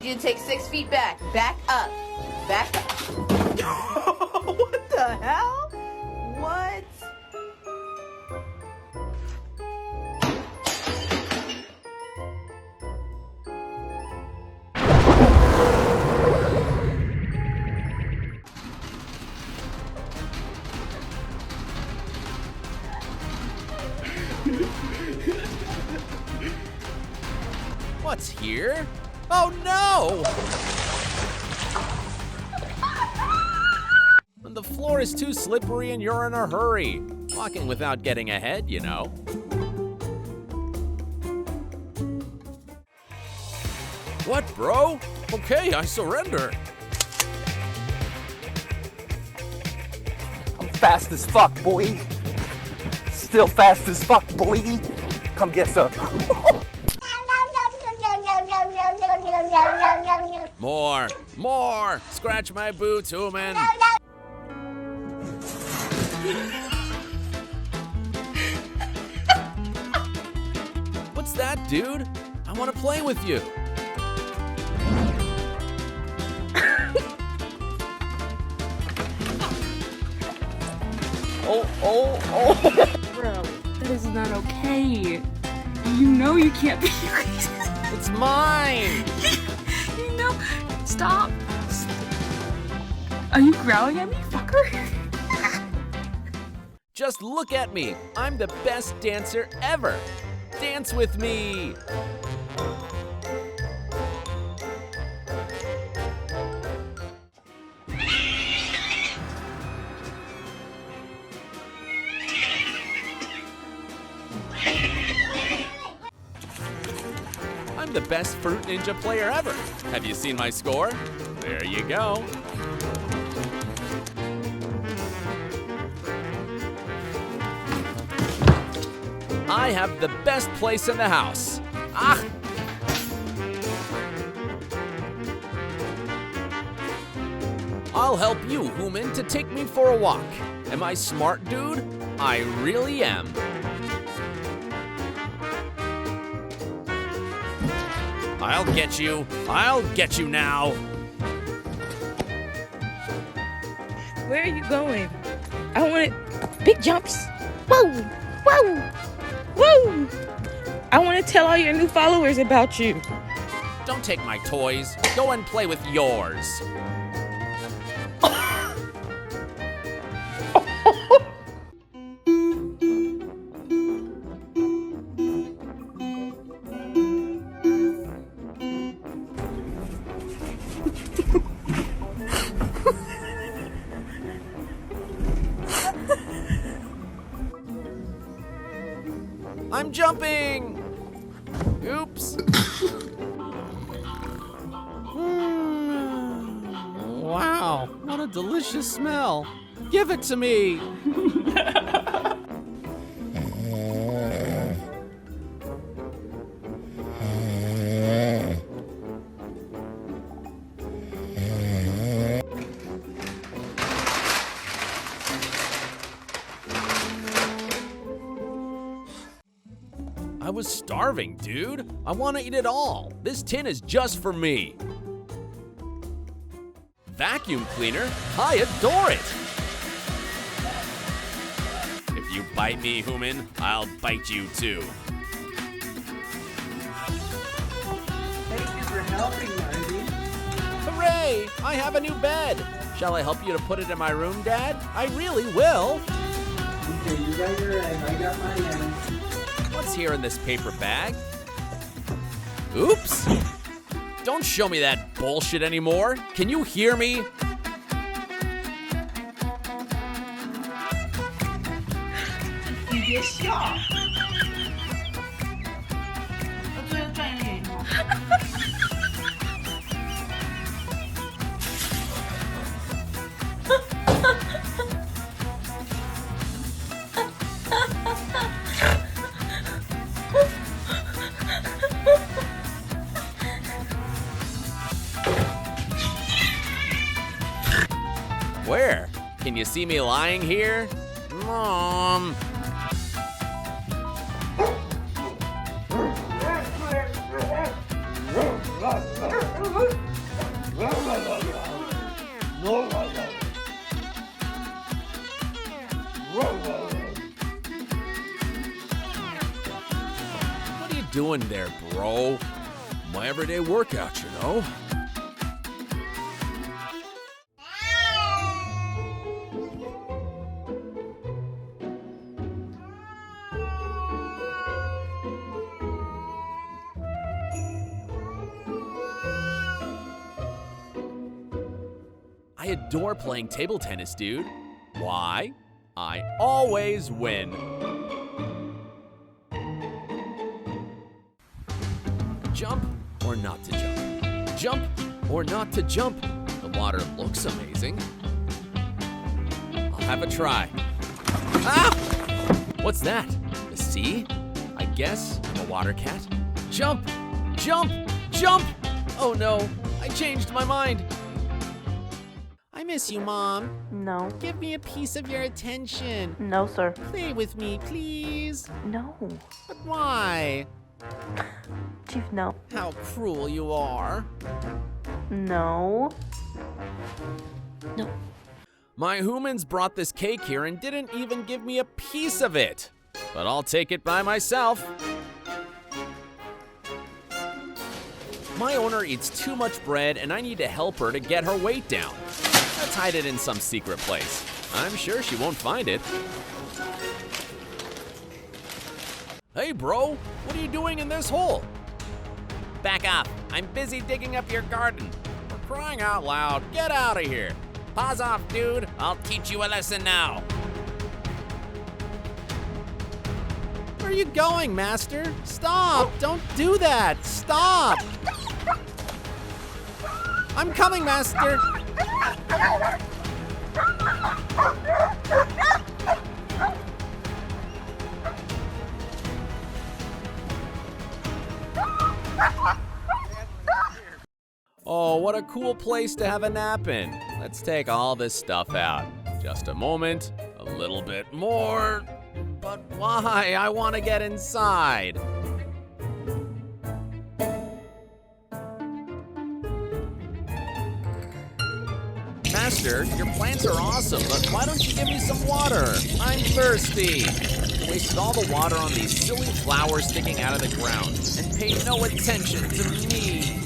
You take 6 feet back. Back up. Back up. What the hell? What? What's here? Oh no! The floor is too slippery and you're in a hurry. Walking without getting ahead, you know. What, bro? Okay, I surrender. I'm fast as fuck, boy. Still fast as fuck, boy. Come get some. More! Scratch my boots, human. What's that, dude? I want to play with you. Oh. Bro, that is not okay. You know you can't be crazy. It's mine. You know, stop. Are you growling at me, fucker? Just look at me. I'm the best dancer ever. Dance with me. I'm the best Fruit Ninja player ever. Have you seen my score? There you go. I have the best place in the house. Ah! I'll help you, human, to take me for a walk. Am I smart, dude? I really am. I'll get you. I'll get you now. Where are you going? I want big jumps. Whoa! Whoa! Whoa! I want to tell all your new followers about you. Don't take my toys. Go and play with yours. I'm jumping! Oops. Wow, what a delicious smell. Give it to me. I was starving, dude. I want to eat it all. This tin is just for me. Vacuum cleaner? I adore it. If you bite me, human, I'll bite you too. Thank you for helping, Marty. Hooray! I have a new bed. Shall I help you to put it in my room, Dad? I really will. Okay, you got your egg, I got my end. What's here in this paper bag? Oops! Don't show me that bullshit anymore. Can you hear me? You get shot. Where? Can you see me lying here? Mom! What are you doing there, bro? My everyday workout, you know? I adore playing table tennis, dude. Why? I always win. Jump or not to jump? Jump or not to jump? The water looks amazing. I'll have a try. Ah! What's that? The sea? I guess I'm a water cat. Jump! Jump! Jump! Oh no, I changed my mind. I miss you, Mom. No. Give me a piece of your attention. No, sir. Play with me, please. No. But why? Chief, no. How cruel you are. No. No. My humans brought this cake here and didn't even give me a piece of it. But I'll take it by myself. My owner eats too much bread and I need to help her to get her weight down. Let's hide it in some secret place. I'm sure she won't find it. Hey bro, what are you doing in this hole? Back up, I'm busy digging up your garden. For crying out loud, get out of here. Paws off, dude, I'll teach you a lesson now. Where are you going, master? Stop, don't do that, stop. I'm coming, master. Oh, what a cool place to have a nap in. Let's take all this stuff out. Just a moment, a little bit more. But why? I want to get inside. Master, your plants are awesome, but why don't you give me some water? I'm thirsty. Wasted all the water on these silly flowers sticking out of the ground and paid no attention to me.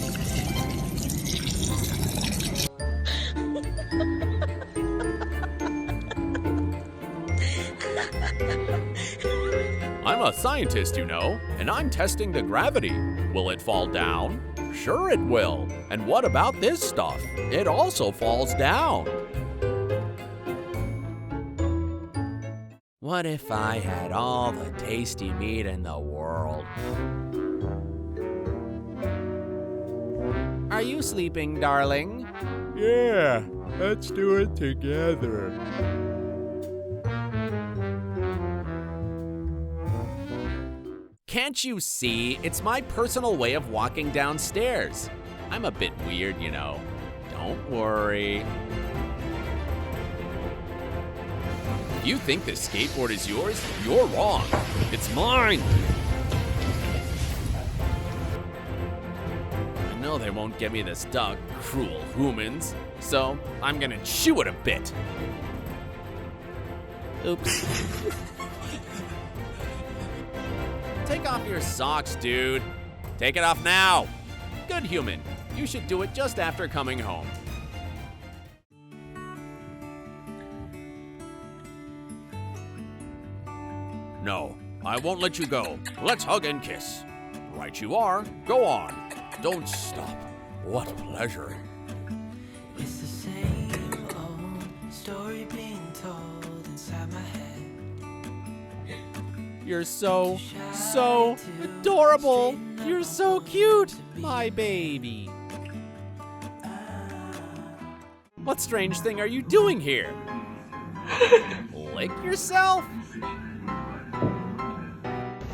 I'm a scientist, you know, and I'm testing the gravity. Will it fall down? Sure it will. And what about this stuff? It also falls down. What if I had all the tasty meat in the world? Are you sleeping, darling? Yeah, let's do it together. Can't you see? It's my personal way of walking downstairs. I'm a bit weird, you know. Don't worry. If you think this skateboard is yours, you're wrong. It's mine. I know they won't get me this duck, cruel humans, so I'm gonna chew it a bit. Oops. Take off your socks, dude. Take it off now. Good human. You should do it just after coming home. No, I won't let you go. Let's hug and kiss. Right you are. Go on. Don't stop. What pleasure. It's the same old story being told inside my head. You're so adorable. You're so cute, my baby. What strange thing are you doing here? Lick yourself?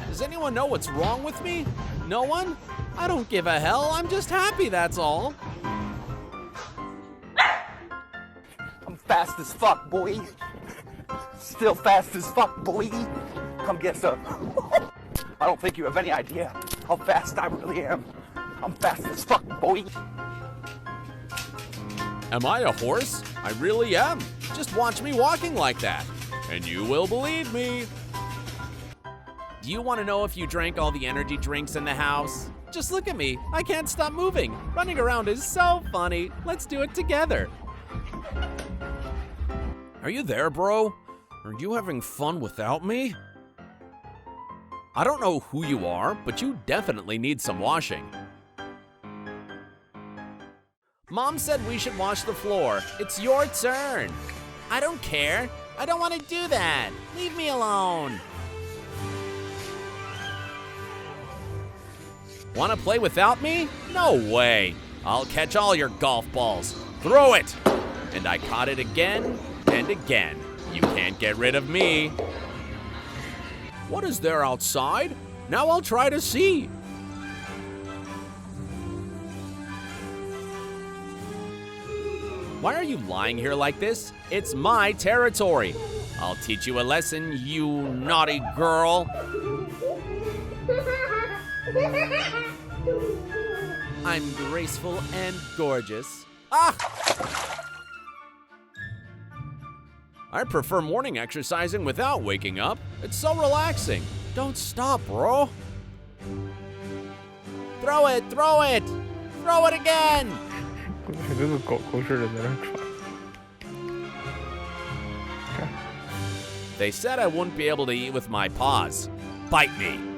Does anyone know what's wrong with me? No one? I don't give a hell. I'm just happy, that's all. I'm fast as fuck, boy. Still fast as fuck, boy. Come get some. I don't think you have any idea how fast I really am. I'm fast as fuck, boy. Am I a horse? I really am. Just watch me walking like that, and you will believe me. Do you want to know if you drank all the energy drinks in the house? Just look at me. I can't stop moving. Running around is so funny. Let's do it together. Are you there, bro? Are you having fun without me? I don't know who you are, but you definitely need some washing. Mom said we should wash the floor. It's your turn. I don't care. I don't want to do that. Leave me alone. Want to play without me? No way. I'll catch all your golf balls. Throw it. And I caught it again and again. You can't get rid of me. What is there outside? Now I'll try to see. Why are you lying here like this? It's my territory. I'll teach you a lesson, you naughty girl. I'm graceful and gorgeous. Ah! I prefer morning exercising without waking up. It's so relaxing. Don't stop, bro. Throw it, throw it! Throw it again! 这个狗狗似的在那喘。They said I wouldn't be able to eat with my paws. Bite me.